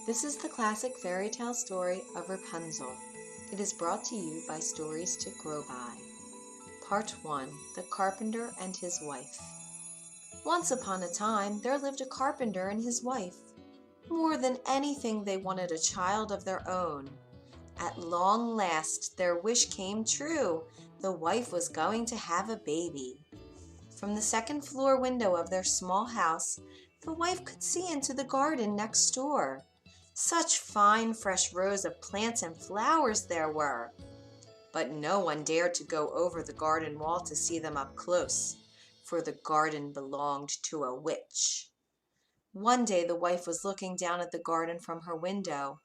This is the classic fairy tale story of Rapunzel. It is brought to you by Stories to Grow By. Part 1. The Carpenter and His Wife. Once upon a time, there lived a carpenter and his wife. More than anything, they wanted a child of their own. At long last, their wish came true. The wife was going to have a baby. From the second floor window of their small house, the wife could see into the garden next door. Such fine, fresh rows of plants and flowers there were. But no one dared to go over the garden wall to see them up close, for the garden belonged to a witch. One day the wife was looking down at the garden from her window.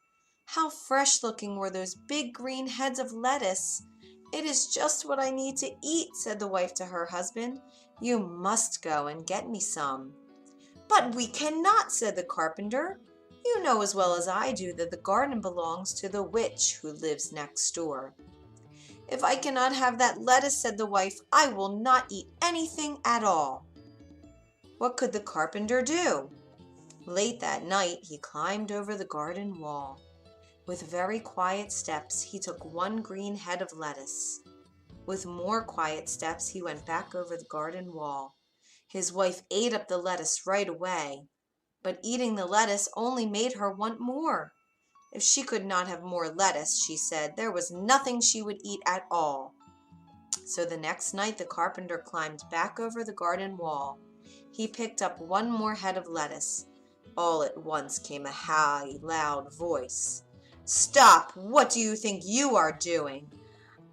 How fresh-looking were those big green heads of lettuce! "It is just what I need to eat," said the wife to her husband. "You must go and get me some." "But we cannot," said the carpenter. "You know as well as I do that the garden belongs to the witch who lives next door." "If I cannot have that lettuce," said the wife, "I will not eat anything at all." What could the carpenter do? Late that night he climbed over the garden wall. With very quiet steps he took one green head of lettuce. With more quiet steps he went back over the garden wall. His wife ate up the lettuce right away, but eating the lettuce only made her want more. If she could not have more lettuce, she said, there was nothing she would eat at all. So the next night the carpenter climbed back over the garden wall. He picked up one more head of lettuce. All at once came a high, loud voice. "Stop! What do you think you are doing?"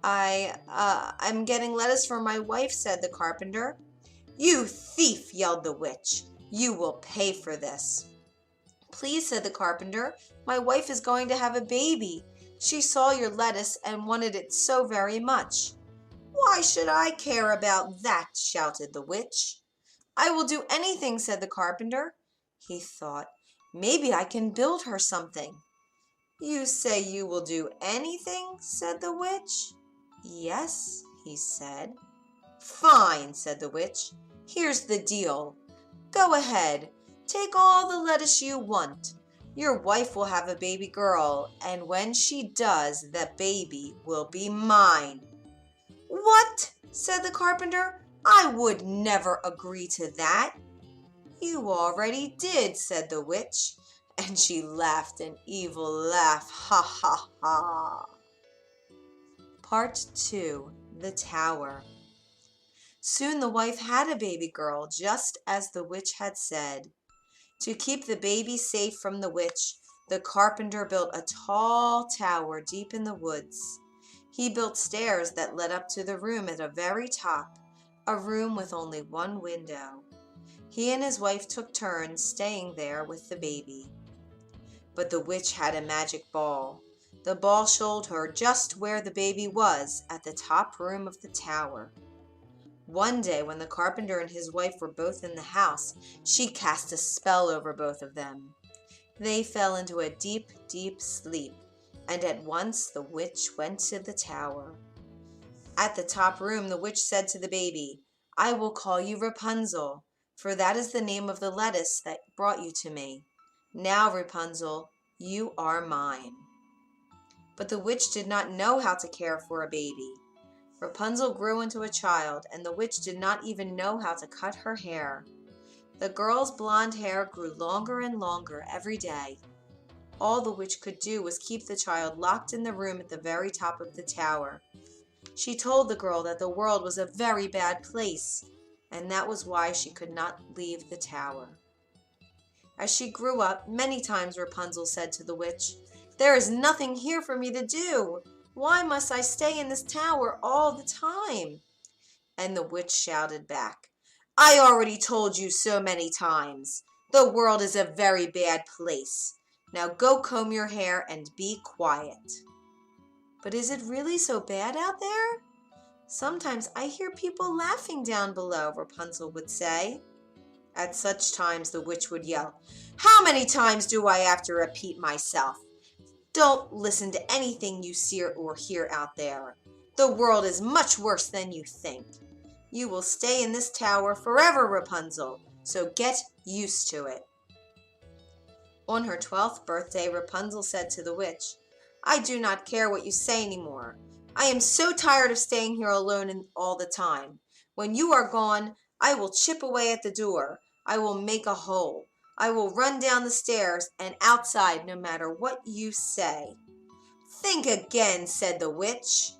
I'm getting lettuce for my wife," said the carpenter. "You thief!" yelled the witch. "You will pay for this." "Please," said the carpenter, "my wife is going to have a baby. She saw your lettuce and wanted it so very much." "Why should I care about that?" shouted the witch. "I will do anything," said the carpenter. He thought, "Maybe I can build her something." "You say you will do anything?" said the witch. "Yes," he said. "Fine," said the witch. "Here's the deal. Go ahead. Take all the lettuce you want. Your wife will have a baby girl, and when she does, the baby will be mine." "What?" said the carpenter. "I would never agree to that." "You already did," said the witch, and she laughed an evil laugh. Ha ha ha. Part 2. The Tower. Soon the wife had a baby girl, just as the witch had said. To keep the baby safe from the witch, the carpenter built a tall tower deep in the woods. He built stairs that led up to the room at the very top, a room with only one window. He and his wife took turns staying there with the baby. But the witch had a magic ball. The ball showed her just where the baby was, at the top room of the tower. One day when the carpenter and his wife were both in the house, she cast a spell over both of them. They fell into a deep, deep sleep, and at once the witch went to the tower. At the top room the witch said to the baby, "I will call you Rapunzel, for that is the name of the lettuce that brought you to me. Now, Rapunzel, you are mine." But the witch did not know how to care for a baby. Rapunzel grew into a child, and the witch did not even know how to cut her hair. The girl's blonde hair grew longer and longer every day. All the witch could do was keep the child locked in the room at the very top of the tower. She told the girl that the world was a very bad place, and that was why she could not leave the tower. As she grew up, many times Rapunzel said to the witch, "There is nothing here for me to do. Why must I stay in this tower all the time?" And the witch shouted back, "I already told you so many times. The world is a very bad place. Now go comb your hair and be quiet." "But is it really so bad out there? Sometimes I hear people laughing down below," Rapunzel would say. At such times the witch would yell, "How many times do I have to repeat myself? Don't listen to anything you see or hear out there. The world is much worse than you think. You will stay in this tower forever, Rapunzel, so get used to it." On her 12th birthday, Rapunzel said to the witch, "I do not care what you say anymore. I am so tired of staying here alone all the time. When you are gone, I will chip away at the door. I will make a hole. I will run down the stairs and outside no matter what you say." "Think again," said the witch.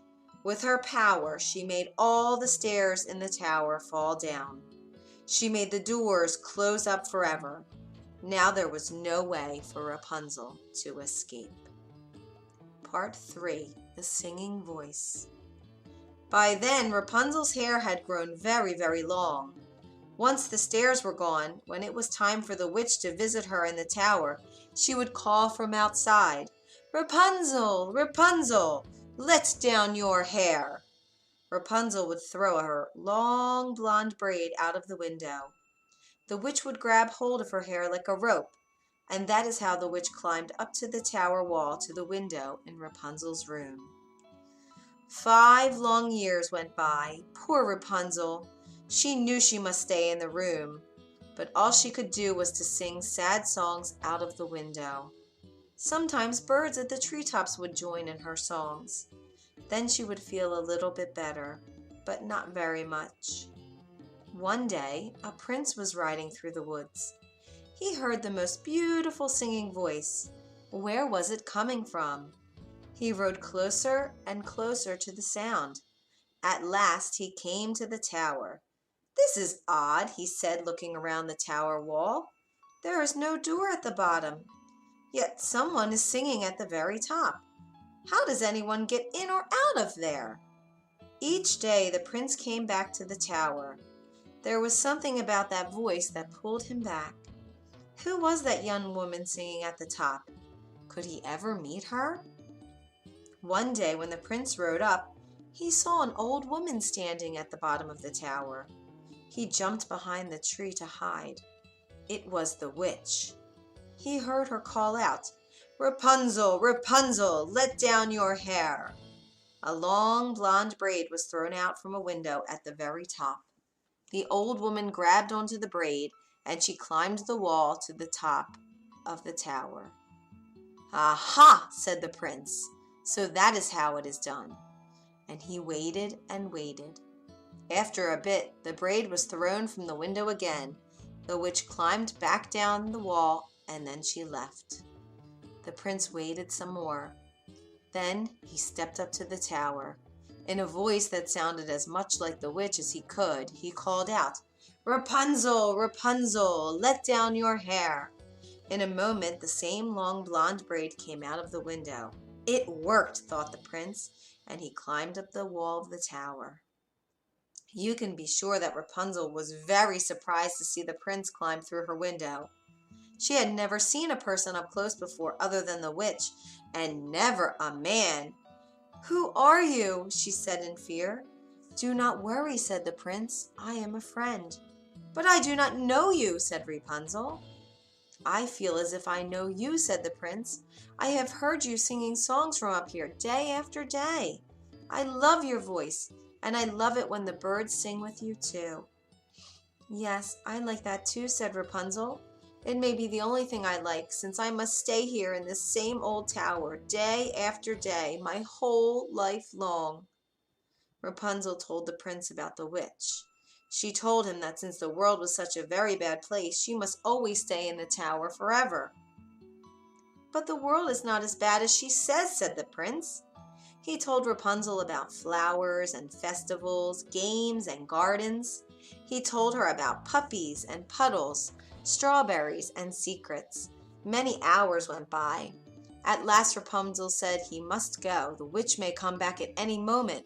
With her power, she made all the stairs in the tower fall down. She made the doors close up forever. Now there was no way for Rapunzel to escape. Part 3. The Singing Voice. By then, Rapunzel's hair had grown very, very long. Once the stairs were gone, when it was time for the witch to visit her in the tower, she would call from outside, "Rapunzel, Rapunzel, let down your hair." Rapunzel would throw her long blonde braid out of the window. The witch would grab hold of her hair like a rope, and that is how the witch climbed up to the tower wall to the window in Rapunzel's room. 5 long years went by. Poor Rapunzel! She knew she must stay in the room, but all she could do was to sing sad songs out of the window. Sometimes birds at the treetops would join in her songs. Then she would feel a little bit better, but not very much. One day, a prince was riding through the woods. He heard the most beautiful singing voice. Where was it coming from? He rode closer and closer to the sound. At last he came to the tower. "This is odd," he said, looking around the tower wall. "There is no door at the bottom, yet someone is singing at the very top. How does anyone get in or out of there?" Each day the prince came back to the tower. There was something about that voice that pulled him back. Who was that young woman singing at the top? Could he ever meet her? One day when the prince rode up, he saw an old woman standing at the bottom of the tower. He jumped behind the tree to hide. It was the witch. He heard her call out, "Rapunzel, Rapunzel, let down your hair." A long blonde braid was thrown out from a window at the very top. The old woman grabbed onto the braid and she climbed the wall to the top of the tower. "Aha!" said the prince. "So that is how it is done." And he waited and waited. After a bit, the braid was thrown from the window again. The witch climbed back down the wall and then she left. The prince waited some more. Then he stepped up to the tower. In a voice that sounded as much like the witch as he could, he called out, "Rapunzel, Rapunzel, let down your hair." In a moment, the same long blonde braid came out of the window. It worked, thought the prince, and he climbed up the wall of the tower. You can be sure that Rapunzel was very surprised to see the prince climb through her window. She had never seen a person up close before other than the witch, and never a man. "Who are you?" she said in fear. "Do not worry," said the prince. "I am a friend." "But I do not know you," said Rapunzel. "I feel as if I know you," said the prince. "I have heard you singing songs from up here day after day. I love your voice, and I love it when the birds sing with you too." "Yes, I like that too," said Rapunzel. "It may be the only thing I like, since I must stay here in this same old tower day after day, my whole life long." Rapunzel told the prince about the witch. She told him that since the world was such a very bad place, she must always stay in the tower forever. "But the world is not as bad as she says," said the prince. He told Rapunzel about flowers and festivals, games and gardens. He told her about puppies and puddles, strawberries and secrets. Many hours went by. At last Rapunzel said he must go. The witch may come back at any moment.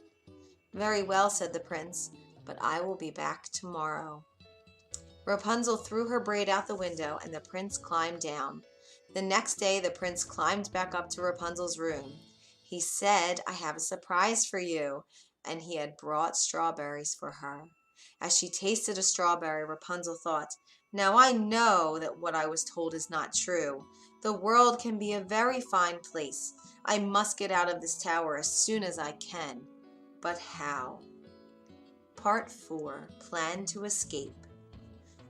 "Very well," said the prince, "but I will be back tomorrow." Rapunzel threw her braid out the window and the prince climbed down. The next day the prince climbed back up to Rapunzel's room. He said, "I have a surprise for you," and he had brought strawberries for her. As she tasted a strawberry, Rapunzel thought, "Now I know that what I was told is not true. The world can be a very fine place. I must get out of this tower as soon as I can. But how?" Part 4. Plan to Escape.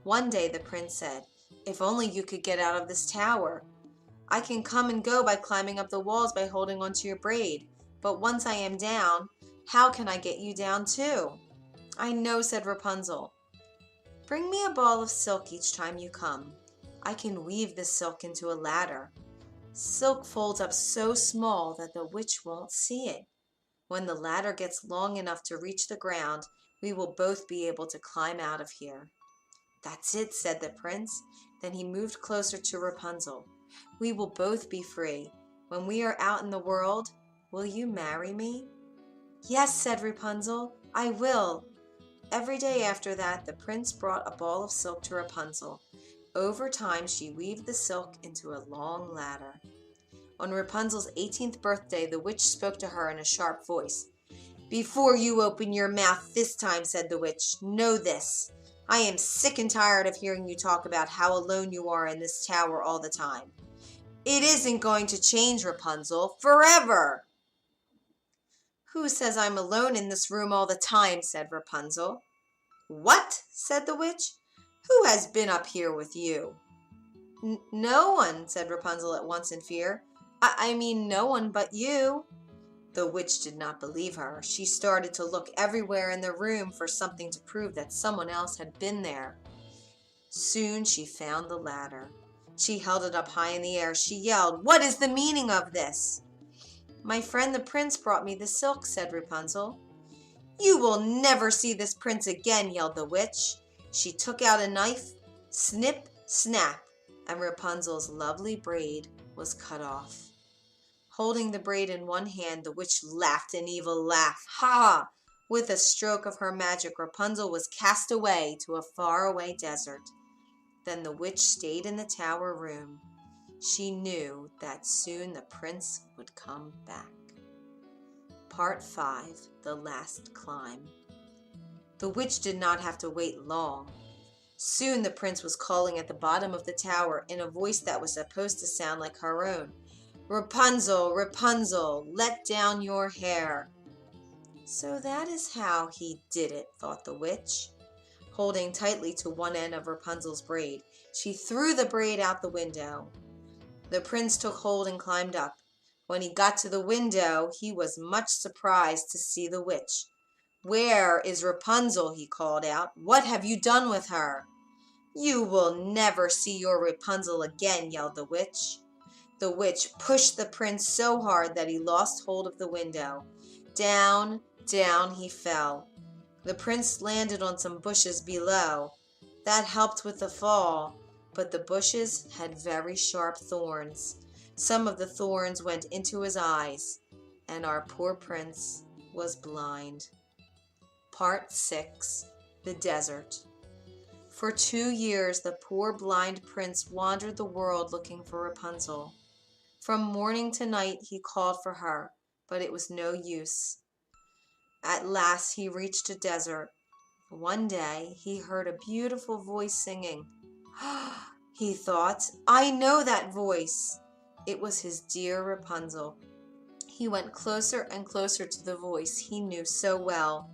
One day the prince said, "If only you could get out of this tower." I can come and go by climbing up the walls by holding onto your braid. But once I am down, how can I get you down too?" "I know," said Rapunzel. "Bring me a ball of silk each time you come. I can weave the silk into a ladder. Silk folds up so small that the witch won't see it. When the ladder gets long enough to reach the ground, we will both be able to climb out of here." "That's it," said the prince. Then he moved closer to Rapunzel. "We will both be free. When we are out in the world, will you marry me?" "Yes," said Rapunzel, "I will." Every day after that, the prince brought a ball of silk to Rapunzel. Over time, she weaved the silk into a long ladder. On Rapunzel's 18th birthday, the witch spoke to her in a sharp voice. "Before you open your mouth this time," said the witch, "know this. I am sick and tired of hearing you talk about how alone you are in this tower all the time. It isn't going to change, Rapunzel, forever." "Who says I'm alone in this room all the time?" said Rapunzel. "What?" said the witch. "Who has been up here with you?" No one," said Rapunzel at once in fear. I mean no one but you." The witch did not believe her. She started to look everywhere in the room for something to prove that someone else had been there. Soon she found the ladder. She held it up high in the air. She yelled, "What is the meaning of this?" "My friend the prince brought me the silk," said Rapunzel. "You will never see this prince again," yelled the witch. She took out a knife, snip, snap, and Rapunzel's lovely braid was cut off. Holding the braid in one hand, the witch laughed an evil laugh. Ha! With a stroke of her magic, Rapunzel was cast away to a faraway desert. Then the witch stayed in the tower room. She knew that soon the prince would come back. Part 5. The Last Climb. The witch did not have to wait long. Soon the prince was calling at the bottom of the tower in a voice that was supposed to sound like her own. "Rapunzel, Rapunzel, let down your hair." So that is how he did it, thought the witch. Holding tightly to one end of Rapunzel's braid, she threw the braid out the window. The prince took hold and climbed up. When he got to the window, he was much surprised to see the witch. "Where is Rapunzel?" he called out. "What have you done with her?" "You will never see your Rapunzel again," yelled the witch. The witch pushed the prince so hard that he lost hold of the window. Down, down he fell. The prince landed on some bushes below. That helped with the fall, but the bushes had very sharp thorns. Some of the thorns went into his eyes, and our poor prince was blind. Part 6. The Desert. For 2 years the poor blind prince wandered the world looking for Rapunzel. From morning to night he called for her, but it was no use. At last he reached a desert. One day he heard a beautiful voice singing. He thought, "I know that voice." It was his dear Rapunzel. He went closer and closer to the voice he knew so well.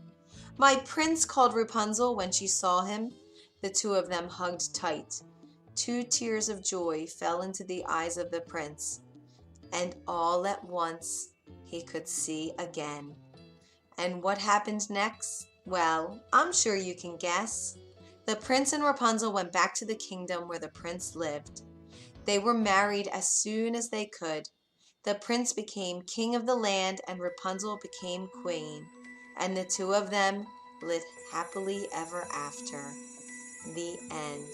"My prince," called Rapunzel when she saw him. The two of them hugged tight. 2 tears of joy fell into the eyes of the prince. And all at once he could see again. And what happened next? Well, I'm sure you can guess. The prince and Rapunzel went back to the kingdom where the prince lived. They were married as soon as they could. The prince became king of the land and Rapunzel became queen. And the two of them lived happily ever after. The end.